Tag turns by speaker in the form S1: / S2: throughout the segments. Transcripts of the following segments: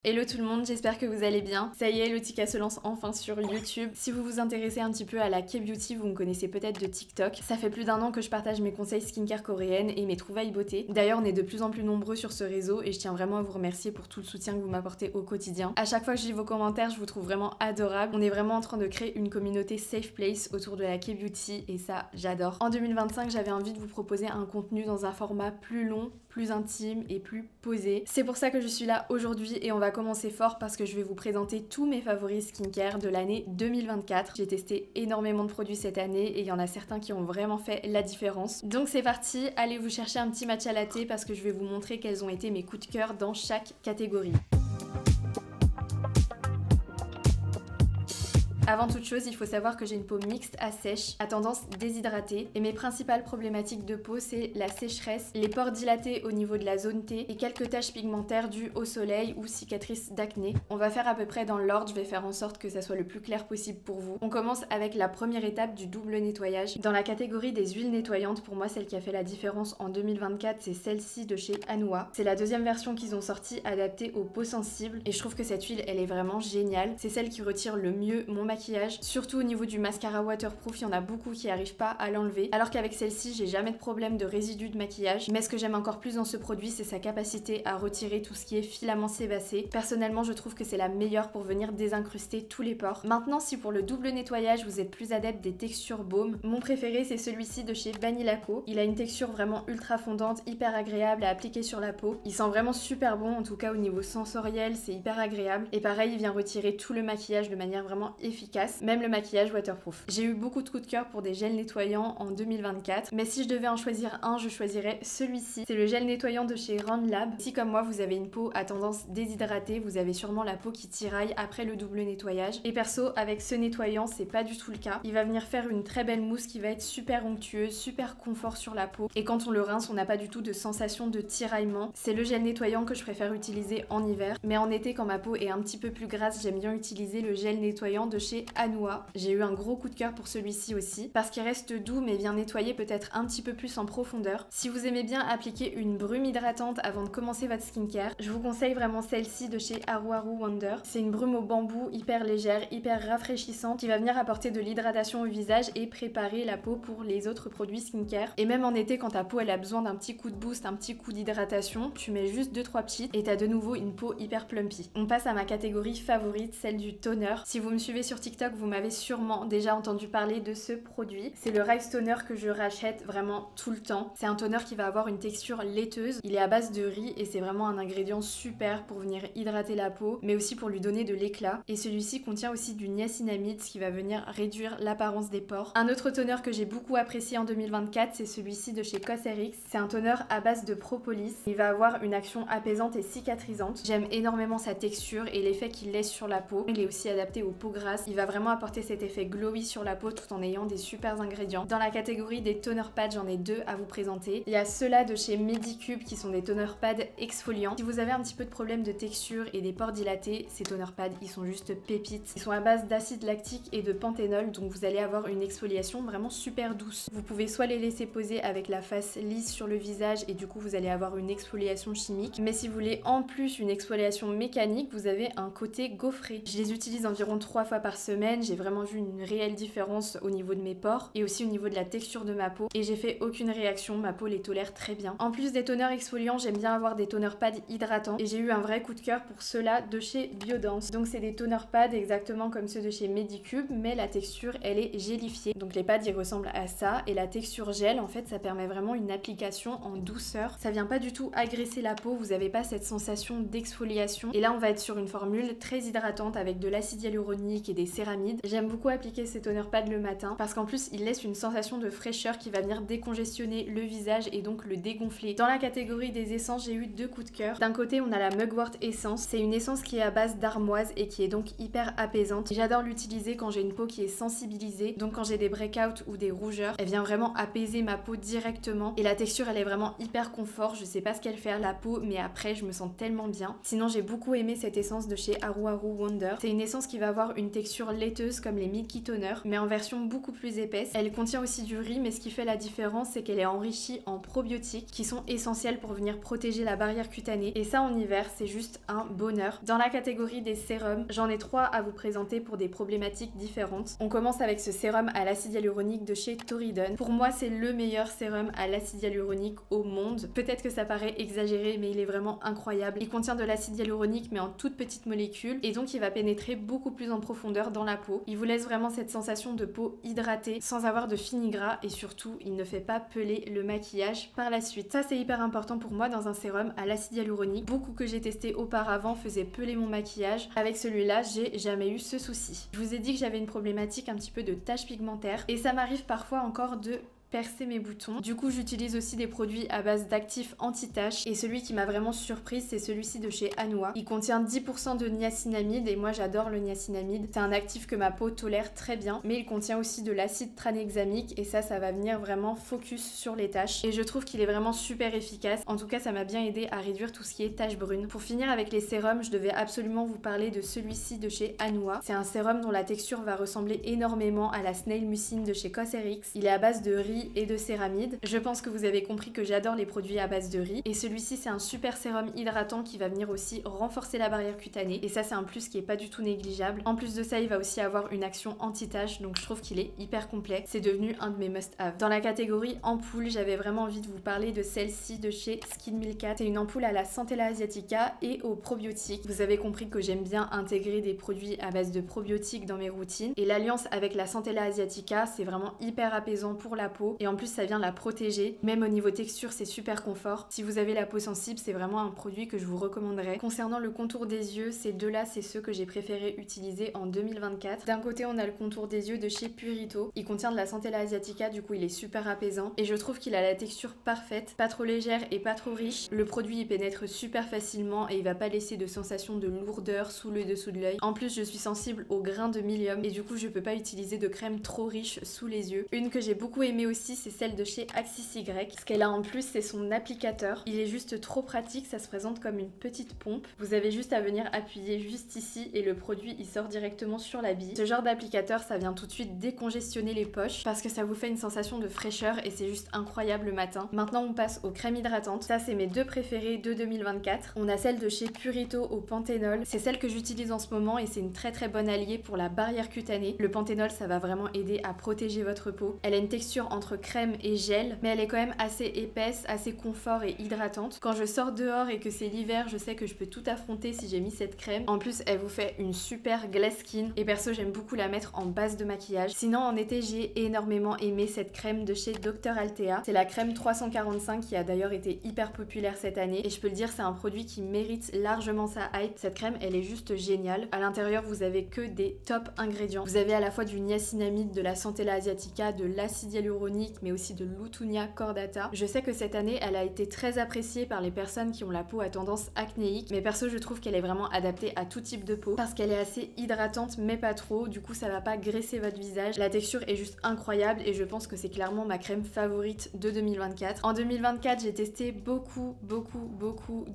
S1: Hello tout le monde, j'espère que vous allez bien. Ça y est, Lotica se lance enfin sur YouTube. Si vous vous intéressez un petit peu à la K-beauty, vous me connaissez peut-être de TikTok. Ça fait plus d'1 an que je partage mes conseils skincare coréennes et mes trouvailles beauté. D'ailleurs, on est de plus en plus nombreux sur ce réseau et je tiens vraiment à vous remercier pour tout le soutien que vous m'apportez au quotidien. À chaque fois que je lis vos commentaires, je vous trouve vraiment adorable. On est vraiment en train de créer une communauté safe place autour de la K-beauty et ça, j'adore. En 2025, j'avais envie de vous proposer un contenu dans un format plus long, plus intime et plus posé. C'est pour ça que je suis là aujourd'hui et on va commencer fort parce que je vais vous présenter tous mes favoris skincare de l'année 2024. J'ai testé énormément de produits cette année et il y en a certains qui ont vraiment fait la différence. Donc c'est parti, allez vous chercher un petit matcha latte parce que je vais vous montrer quels ont été mes coups de cœur dans chaque catégorie. Avant toute chose, il faut savoir que j'ai une peau mixte à sèche, à tendance déshydratée, et mes principales problématiques de peau, c'est la sécheresse, les pores dilatés au niveau de la zone T, et quelques taches pigmentaires dues au soleil ou cicatrices d'acné. On va faire à peu près dans l'ordre, je vais faire en sorte que ça soit le plus clair possible pour vous. On commence avec la première étape du double nettoyage. Dans la catégorie des huiles nettoyantes, pour moi, celle qui a fait la différence en 2024, c'est celle-ci de chez Anua. C'est la deuxième version qu'ils ont sortie, adaptée aux peaux sensibles, et je trouve que cette huile, elle est vraiment géniale. C'est celle qui retire le mieux mon maquillage. Surtout au niveau du mascara waterproof, il y en a beaucoup qui n'arrivent pas à l'enlever. Alors qu'avec celle-ci, j'ai jamais de problème de résidus de maquillage. Mais ce que j'aime encore plus dans ce produit, c'est sa capacité à retirer tout ce qui est filament sébacé. Personnellement, je trouve que c'est la meilleure pour venir désincruster tous les pores. Maintenant, si pour le double nettoyage, vous êtes plus adepte des textures baume, mon préféré, c'est celui-ci de chez Vanilla Co. Il a une texture vraiment ultra fondante, hyper agréable à appliquer sur la peau. Il sent vraiment super bon, en tout cas au niveau sensoriel, c'est hyper agréable. Et pareil, il vient retirer tout le maquillage de manière vraiment efficace. Même le maquillage waterproof. J'ai eu beaucoup de coups de cœur pour des gels nettoyants en 2024, mais si je devais en choisir un, je choisirais celui-ci. C'est le gel nettoyant de chez Rand Lab. Si comme moi vous avez une peau à tendance déshydratée, vous avez sûrement la peau qui tiraille après le double nettoyage. Et perso, avec ce nettoyant, c'est pas du tout le cas. Il va venir faire une très belle mousse qui va être super onctueuse, super confort sur la peau. Et quand on le rince, on n'a pas du tout de sensation de tiraillement. C'est le gel nettoyant que je préfère utiliser en hiver, mais en été quand ma peau est un petit peu plus grasse, j'aime bien utiliser le gel nettoyant de chez Anua. J'ai eu un gros coup de cœur pour celui-ci aussi parce qu'il reste doux mais vient nettoyer peut-être un petit peu plus en profondeur. Si vous aimez bien appliquer une brume hydratante avant de commencer votre skincare, je vous conseille vraiment celle-ci de chez Haru Haru Wonder. C'est une brume au bambou hyper légère, hyper rafraîchissante qui va venir apporter de l'hydratation au visage et préparer la peau pour les autres produits skincare. Et même en été quand ta peau elle a besoin d'un petit coup de boost, un petit coup d'hydratation, tu mets juste 2-3 petites et t'as de nouveau une peau hyper plumpy. On passe à ma catégorie favorite, celle du toner. Si vous me suivez sur TikTok, vous m'avez sûrement déjà entendu parler de ce produit. C'est le Rice Toner que je rachète vraiment tout le temps. C'est un toner qui va avoir une texture laiteuse. Il est à base de riz et c'est vraiment un ingrédient super pour venir hydrater la peau, mais aussi pour lui donner de l'éclat. Et celui-ci contient aussi du niacinamide, ce qui va venir réduire l'apparence des pores. Un autre toner que j'ai beaucoup apprécié en 2024, c'est celui-ci de chez Cosrx. C'est un toner à base de propolis. Il va avoir une action apaisante et cicatrisante. J'aime énormément sa texture et l'effet qu'il laisse sur la peau. Il est aussi adapté aux peaux grasses. Il va vraiment apporter cet effet glowy sur la peau tout en ayant des super ingrédients. Dans la catégorie des toner pads, j'en ai deux à vous présenter. Il y a ceux-là de chez Medicube qui sont des toner pads exfoliants. Si vous avez un petit peu de problème de texture et des pores dilatés, ces toner pads, ils sont juste pépites. Ils sont à base d'acide lactique et de panthénol, donc vous allez avoir une exfoliation vraiment super douce. Vous pouvez soit les laisser poser avec la face lisse sur le visage et du coup vous allez avoir une exfoliation chimique, mais si vous voulez en plus une exfoliation mécanique, vous avez un côté gaufré. Je les utilise environ 3 fois par semaine. J'ai vraiment vu une réelle différence au niveau de mes pores et aussi au niveau de la texture de ma peau et j'ai fait aucune réaction, ma peau les tolère très bien. En plus des toners exfoliants, j'aime bien avoir des toner pads hydratants et j'ai eu un vrai coup de cœur pour ceux-là de chez Biodance. Donc c'est des toner pads exactement comme ceux de chez Medicube, mais la texture elle est gélifiée. Donc les pads ils ressemblent à ça et la texture gel en fait ça permet vraiment une application en douceur. Ça vient pas du tout agresser la peau, vous avez pas cette sensation d'exfoliation et là on va être sur une formule très hydratante avec de l'acide hyaluronique et des céramides. J'aime beaucoup appliquer ces toner pads le matin parce qu'en plus il laisse une sensation de fraîcheur qui va venir décongestionner le visage et donc le dégonfler. Dans la catégorie des essences, j'ai eu deux coups de cœur. D'un côté on a la Mugwort Essence, c'est une essence qui est à base d'armoise et qui est donc hyper apaisante. J'adore l'utiliser quand j'ai une peau qui est sensibilisée, donc quand j'ai des breakouts ou des rougeurs, elle vient vraiment apaiser ma peau directement et la texture elle est vraiment hyper confort. Je sais pas ce qu'elle fait à la peau mais après je me sens tellement bien. Sinon j'ai beaucoup aimé cette essence de chez Haru Haru Wonder. C'est une essence qui va avoir une texture texture laiteuse comme les Milky Toner, mais en version beaucoup plus épaisse. Elle contient aussi du riz, mais ce qui fait la différence, c'est qu'elle est enrichie en probiotiques qui sont essentiels pour venir protéger la barrière cutanée. Et ça en hiver, c'est juste un bonheur. Dans la catégorie des sérums, j'en ai 3 à vous présenter pour des problématiques différentes. On commence avec ce sérum à l'acide hyaluronique de chez Torridon. Pour moi, c'est le meilleur sérum à l'acide hyaluronique au monde. Peut-être que ça paraît exagéré, mais il est vraiment incroyable. Il contient de l'acide hyaluronique, mais en toutes petites molécules, et donc il va pénétrer beaucoup plus en profondeur dans la peau. Il vous laisse vraiment cette sensation de peau hydratée, sans avoir de fini gras, et surtout, il ne fait pas peler le maquillage par la suite. Ça, c'est hyper important pour moi dans un sérum à l'acide hyaluronique. Beaucoup que j'ai testé auparavant faisaient peler mon maquillage. Avec celui-là, j'ai jamais eu ce souci. Je vous ai dit que j'avais une problématique un petit peu de taches pigmentaires, et ça m'arrive parfois encore de percer mes boutons. Du coup, j'utilise aussi des produits à base d'actifs anti-taches, et celui qui m'a vraiment surprise, c'est celui-ci de chez Anua. Il contient 10% de niacinamide, et moi j'adore le niacinamide. C'est un actif que ma peau tolère très bien, mais il contient aussi de l'acide tranexamique, et ça va venir vraiment focus sur les taches. Et je trouve qu'il est vraiment super efficace. En tout cas, ça m'a bien aidé à réduire tout ce qui est taches brunes. Pour finir avec les sérums, je devais absolument vous parler de celui-ci de chez Anua. C'est un sérum dont la texture va ressembler énormément à la Snail Mucin de chez Cosrx. Il est à base de riz et de céramide. Je pense que vous avez compris que j'adore les produits à base de riz, et celui-ci c'est un super sérum hydratant qui va venir aussi renforcer la barrière cutanée, et ça c'est un plus qui est pas du tout négligeable. En plus de ça, il va aussi avoir une action anti-tache, donc je trouve qu'il est hyper complet. C'est devenu un de mes must-have. Dans la catégorie ampoule, j'avais vraiment envie de vous parler de celle-ci de chez Skin Milk. C'est une ampoule à la Centella asiatica et aux probiotiques. Vous avez compris que j'aime bien intégrer des produits à base de probiotiques dans mes routines, et l'alliance avec la Centella asiatica, c'est vraiment hyper apaisant pour la peau, et en plus ça vient la protéger. Même au niveau texture, c'est super confort. Si vous avez la peau sensible, c'est vraiment un produit que je vous recommanderais. Concernant le contour des yeux, ces deux-là, c'est ceux que j'ai préféré utiliser en 2024. D'un côté, on a le contour des yeux de chez Purito. Il contient de la Centella asiatica, du coup il est super apaisant, et je trouve qu'il a la texture parfaite, pas trop légère et pas trop riche. Le produit il pénètre super facilement, et il va pas laisser de sensation de lourdeur sous le dessous de l'œil. En plus, je suis sensible au grain de milium, et du coup je peux pas utiliser de crème trop riche sous les yeux. Une que j'ai beaucoup aimée aussi, c'est celle de chez Axis Y. Ce qu'elle a en plus, c'est son applicateur. Il est juste trop pratique, ça se présente comme une petite pompe. Vous avez juste à venir appuyer juste ici, et le produit il sort directement sur la bille. Ce genre d'applicateur, ça vient tout de suite décongestionner les poches, parce que ça vous fait une sensation de fraîcheur, et c'est juste incroyable le matin. Maintenant, on passe aux crèmes hydratantes. Ça, c'est mes deux préférées de 2024. On a celle de chez Purito au panthénol. C'est celle que j'utilise en ce moment, et c'est une très très bonne alliée pour la barrière cutanée. Le panthénol, ça va vraiment aider à protéger votre peau. Elle a une texture entre crème et gel, mais elle est quand même assez épaisse, assez confort et hydratante. Quand je sors dehors et que c'est l'hiver, je sais que je peux tout affronter si j'ai mis cette crème. En plus, elle vous fait une super glass skin, et perso, j'aime beaucoup la mettre en base de maquillage. Sinon, en été, j'ai énormément aimé cette crème de chez Dr. Altea. C'est la crème 345 qui a d'ailleurs été hyper populaire cette année, et je peux le dire, c'est un produit qui mérite largement sa hype. Cette crème, elle est juste géniale. À l'intérieur, vous avez que des top ingrédients. Vous avez à la fois du niacinamide, de la Centella asiatica, de l'acide hyaluronique, mais aussi de l'Utunia cordata. Je sais que cette année, elle a été très appréciée par les personnes qui ont la peau à tendance acnéique, mais perso, je trouve qu'elle est vraiment adaptée à tout type de peau, parce qu'elle est assez hydratante, mais pas trop. Du coup, ça va pas graisser votre visage. La texture est juste incroyable, et je pense que c'est clairement ma crème favorite de 2024. En 2024, j'ai testé beaucoup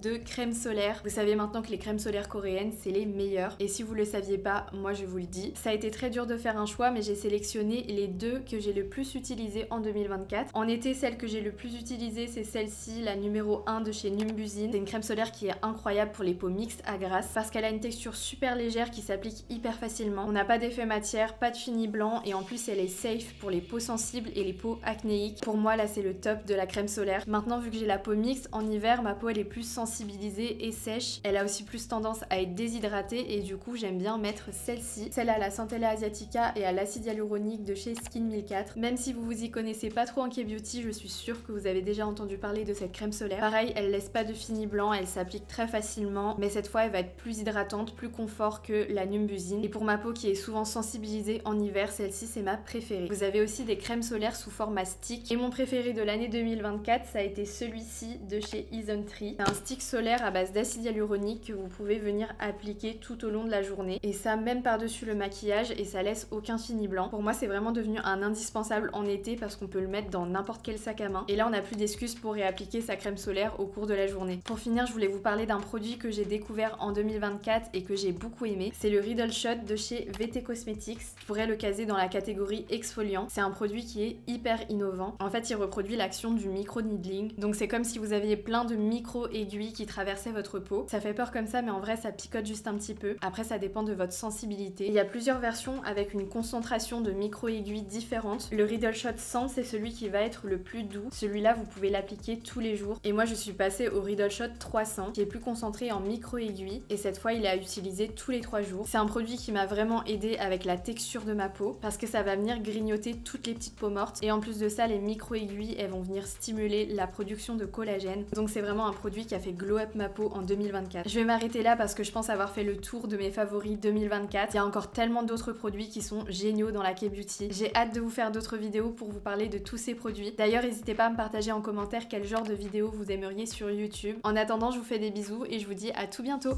S1: de crèmes solaires. Vous savez maintenant que les crèmes solaires coréennes, c'est les meilleures. Et si vous le saviez pas, moi je vous le dis. Ça a été très dur de faire un choix, mais j'ai sélectionné les deux que j'ai le plus utilisées en 2024. En été, celle que j'ai le plus utilisée, c'est celle-ci, la numéro 1 de chez Numbuzin. C'est une crème solaire qui est incroyable pour les peaux mixtes à grasse, parce qu'elle a une texture super légère qui s'applique hyper facilement. On n'a pas d'effet matière, pas de fini blanc, et en plus elle est safe pour les peaux sensibles et les peaux acnéiques. Pour moi, là c'est le top de la crème solaire. Maintenant, vu que j'ai la peau mixte, en hiver ma peau elle est plus sensibilisée et sèche. Elle a aussi plus tendance à être déshydratée, et du coup j'aime bien mettre celle-ci, celle à la Centella asiatica et à l'acide hyaluronique de chez Skin Milk. Même si vous vous y connaissez pas trop en K-beauty, je suis sûre que vous avez déjà entendu parler de cette crème solaire. Pareil, elle laisse pas de fini blanc, elle s'applique très facilement, mais cette fois elle va être plus hydratante, plus confort que la Numbuzin. Et pour ma peau qui est souvent sensibilisée en hiver, celle-ci c'est ma préférée. Vous avez aussi des crèmes solaires sous format stick, et mon préféré de l'année 2024, ça a été celui-ci de chez Isntree. C'est un stick solaire à base d'acide hyaluronique que vous pouvez venir appliquer tout au long de la journée, et ça même par-dessus le maquillage, et ça laisse aucun fini blanc. Pour moi, c'est vraiment devenu un indispensable en été, parce qu'on peut le mettre dans n'importe quel sac à main. Et là on n'a plus d'excuses pour réappliquer sa crème solaire au cours de la journée. Pour finir, je voulais vous parler d'un produit que j'ai découvert en 2024 et que j'ai beaucoup aimé. C'est le Riddle Shot de chez VT Cosmetics. Je pourrais le caser dans la catégorie exfoliant. C'est un produit qui est hyper innovant. En fait, il reproduit l'action du micro-needling. Donc c'est comme si vous aviez plein de micro-aiguilles qui traversaient votre peau. Ça fait peur comme ça, mais en vrai, ça picote juste un petit peu. Après, ça dépend de votre sensibilité. Il y a plusieurs versions avec une concentration de micro-aiguilles différentes. Le Riddle Shot 100, c'est celui qui va être le plus doux. Celui-là, vous pouvez l'appliquer tous les jours. Et moi, je suis passée au Riddle Shot 300, qui est plus concentré en micro-aiguilles. Et cette fois, il est à utiliser tous les 3 jours. C'est un produit qui m'a vraiment aidé avec la texture de ma peau, parce que ça va venir grignoter toutes les petites peaux mortes. Et en plus de ça, les micro-aiguilles, elles vont venir stimuler la production de collagène. Donc c'est vraiment un produit qui a fait glow up ma peau en 2024. Je vais m'arrêter là parce que je pense avoir fait le tour de mes favoris 2024. Il y a encore tellement d'autres produits qui sont géniaux dans la K-Beauty. J'ai hâte de vous faire d'autres vidéos pour vous parler de tous ces produits. D'ailleurs, n'hésitez pas à me partager en commentaire quel genre de vidéo vous aimeriez sur YouTube. En attendant, je vous fais des bisous et je vous dis à tout bientôt.